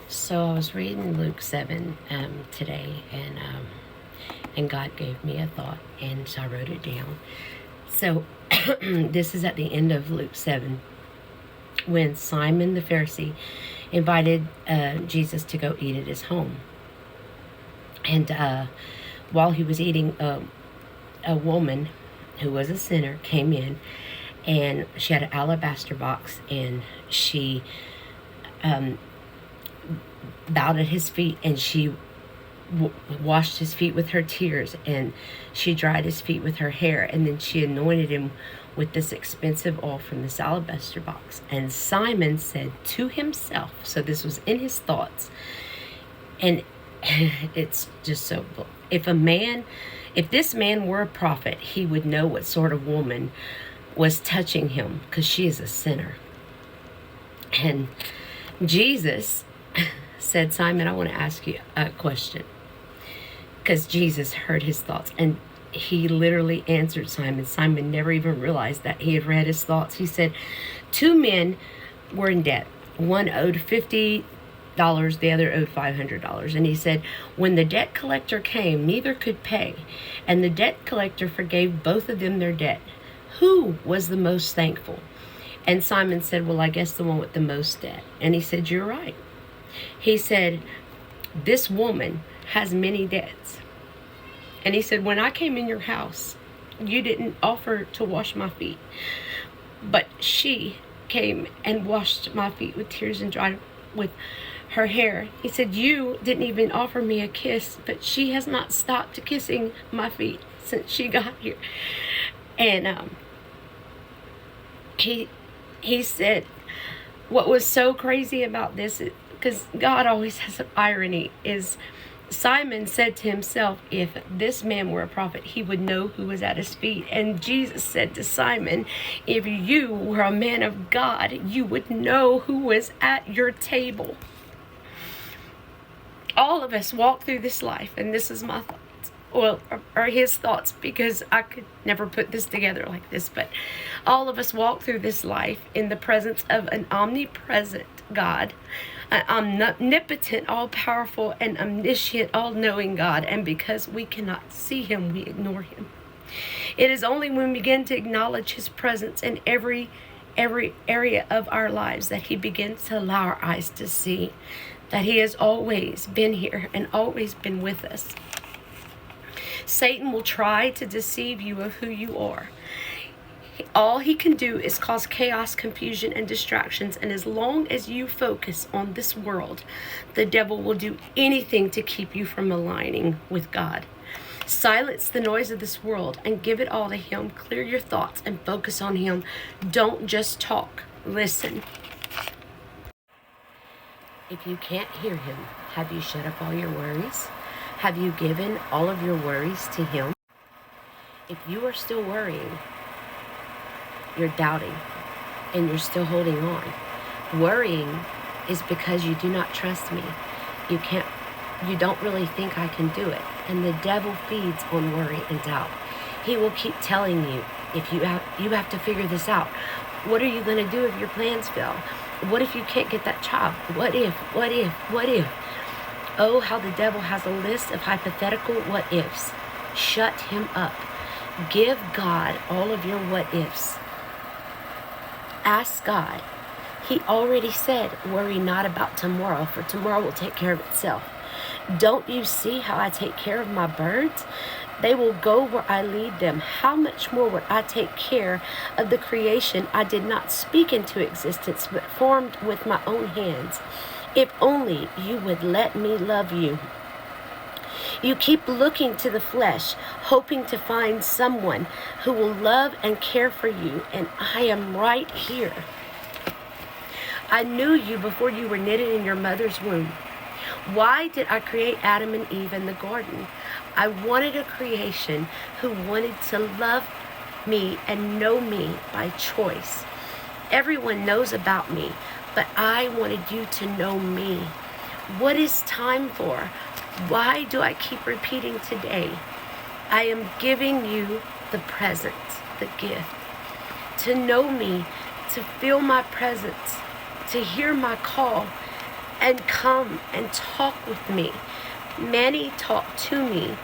So I was reading Luke 7 today, and God gave me a thought, and so I wrote it down. So this is at the end of Luke 7, when Simon the Pharisee invited Jesus to go eat at his home. And while he was eating, a woman who was a sinner came in, and she had an alabaster box, and she bowed at his feet, and she washed his feet with her tears, and she dried his feet with her hair, and then she anointed him with this expensive oil from this alabaster box. And Simon said to himself, so this was in his thoughts, and it's just so, if this man were a prophet, he would know what sort of woman was touching him, because she is a sinner. And Jesus said, Simon, I want to ask you a question. Because Jesus heard his thoughts, and he literally answered Simon. Simon never even realized that he had read his thoughts. He said, 2 men were in debt. One owed $50, the other owed $500. And he said, when the debt collector came, neither could pay, and the debt collector forgave both of them their debt. Who was the most thankful? And Simon said, well, I guess the one with the most debt. And he said, you're right. He said, this woman has many debts. And he said, when I came in your house, you didn't offer to wash my feet, but she came and washed my feet with tears and dried with her hair. He said, you didn't even offer me a kiss, but she has not stopped kissing my feet since she got here. And he said, what was so crazy about this, because God always has an irony, is Simon said to himself, if this man were a prophet, he would know who was at his feet. And Jesus said to Simon, if you were a man of God, you would know who was at your table. All of us walk through this life, and this is my thoughts, well, or his thoughts, because I could never put this together like this, but all of us walk through this life in the presence of an omnipresent God, an omnipotent, all-powerful, and omniscient, all-knowing God, and because we cannot see him, we ignore him. It is only when we begin to acknowledge his presence in every area of our lives that he begins to allow our eyes to see that he has always been here and always been with us. Satan will try to deceive you of who you are. All he can do is cause chaos, confusion, and distractions. And as long as you focus on this world, the devil will do anything to keep you from aligning with God. Silence the noise of this world and give it all to him. Clear your thoughts and focus on him. Don't just talk. Listen. If you can't hear him, have you shut up all your worries? Have you given all of your worries to him? If you are still worrying, you're doubting, and you're still holding on. Worrying is because you do not trust me. You don't really think I can do it. And the devil feeds on worry and doubt. He will keep telling you, if you have to figure this out. What are you going to do if your plans fail? What if you can't get that job? What if? Oh, how the devil has a list of hypothetical what ifs. Shut him up. Give God all of your what ifs. Ask God. He already said, worry not about tomorrow, for tomorrow will take care of itself. Don't you see how I take care of my birds? They will go where I lead them. How much more would I take care of the creation I did not speak into existence, but formed with my own hands? If only you would let me love you. You keep looking to the flesh, hoping to find someone who will love and care for you, and I am right here. I knew you before you were knitted in your mother's womb. Why did I create Adam and Eve in the garden? I wanted a creation who wanted to love me and know me by choice. Everyone knows about me, but I wanted you to know me. What is time for? Why do I keep repeating today? I am giving you the present, the gift. To know me, to feel my presence, to hear my call, and come and talk with me. Many talk to me,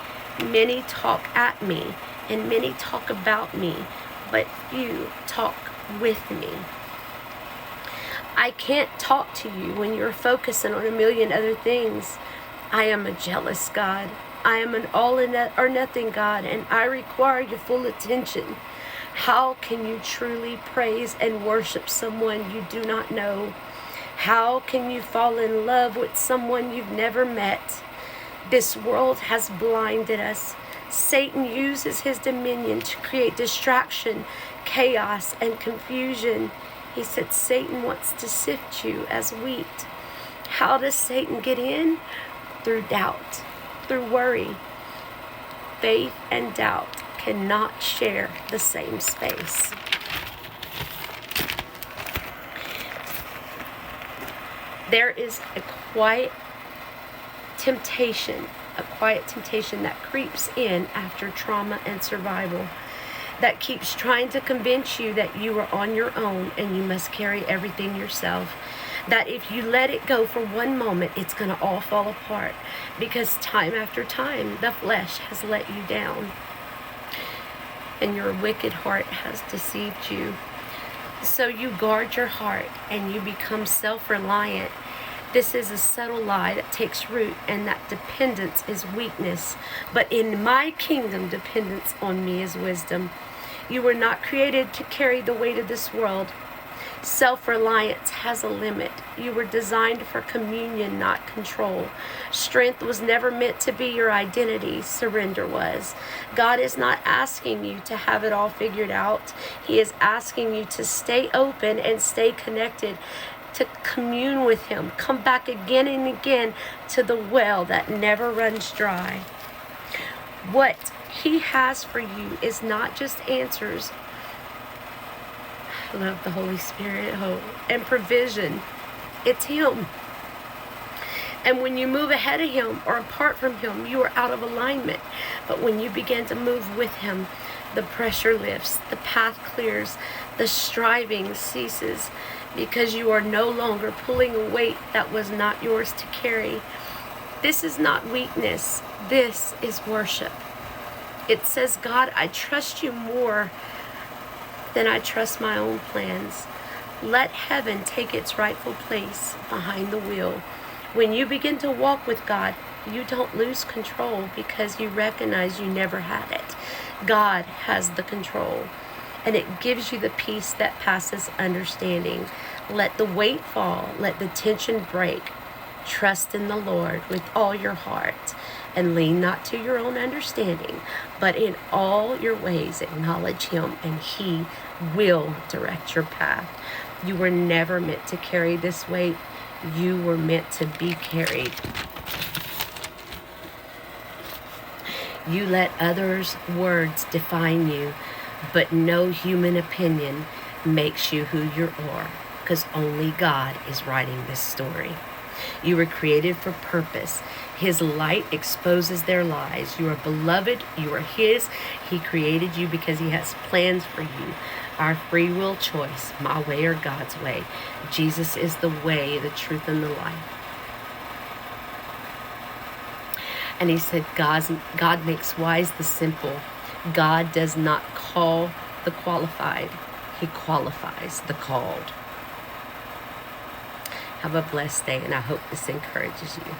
many talk at me, and many talk about me, but few talk with me. I can't talk to you when you're focusing on a million other things. I am a jealous God. I am an all or nothing God, and I require your full attention. How can you truly praise and worship someone you do not know? How can you fall in love with someone you've never met? This world has blinded us. Satan uses his dominion to create distraction, chaos, and confusion. He said Satan wants to sift you as wheat. How does Satan get in? Through doubt, through worry. Faith and doubt cannot share the same space. There is a quiet temptation that creeps in after trauma and survival, that keeps trying to convince you that you are on your own and you must carry everything yourself. That if you let it go for one moment, it's going to all fall apart, because time after time, the flesh has let you down and your wicked heart has deceived you. So you guard your heart and you become self-reliant. This is a subtle lie that takes root, and that dependence is weakness. But in my kingdom, dependence on me is wisdom. You were not created to carry the weight of this world. Self-reliance has a limit. You were designed for communion, not control. Strength was never meant to be your identity. Surrender was. God is not asking you to have it all figured out. He is asking you to stay open and stay connected, to commune with him. Come back again and again to the well that never runs dry. What he has for you is not just answers. I love the Holy Spirit, hope, and provision. It's him. And when you move ahead of him or apart from him, you are out of alignment. But when you begin to move with him, the pressure lifts, the path clears, the striving ceases, because you are no longer pulling a weight that was not yours to carry. This is not weakness. This is worship. It says, God, I trust you more than I trust my own plans. Let heaven take its rightful place behind the wheel. When you begin to walk with God, you don't lose control because you recognize you never had it. God has the control, and it gives you the peace that passes understanding. Let the weight fall. Let the tension break. Trust in the Lord with all your heart, and lean not to your own understanding, but in all your ways acknowledge him, and he will direct your path. You were never meant to carry this weight. You were meant to be carried. You let others' words define you, but no human opinion makes you who you are, because only God is writing this story. You were created for purpose. His light exposes their lies. You are beloved. You are his. He created you because he has plans for you. Our free will choice, my way or God's way. Jesus is the way, the truth, and the life. And he said, God makes wise the simple. God does not call the qualified. He qualifies the called. Have a blessed day, and I hope this encourages you.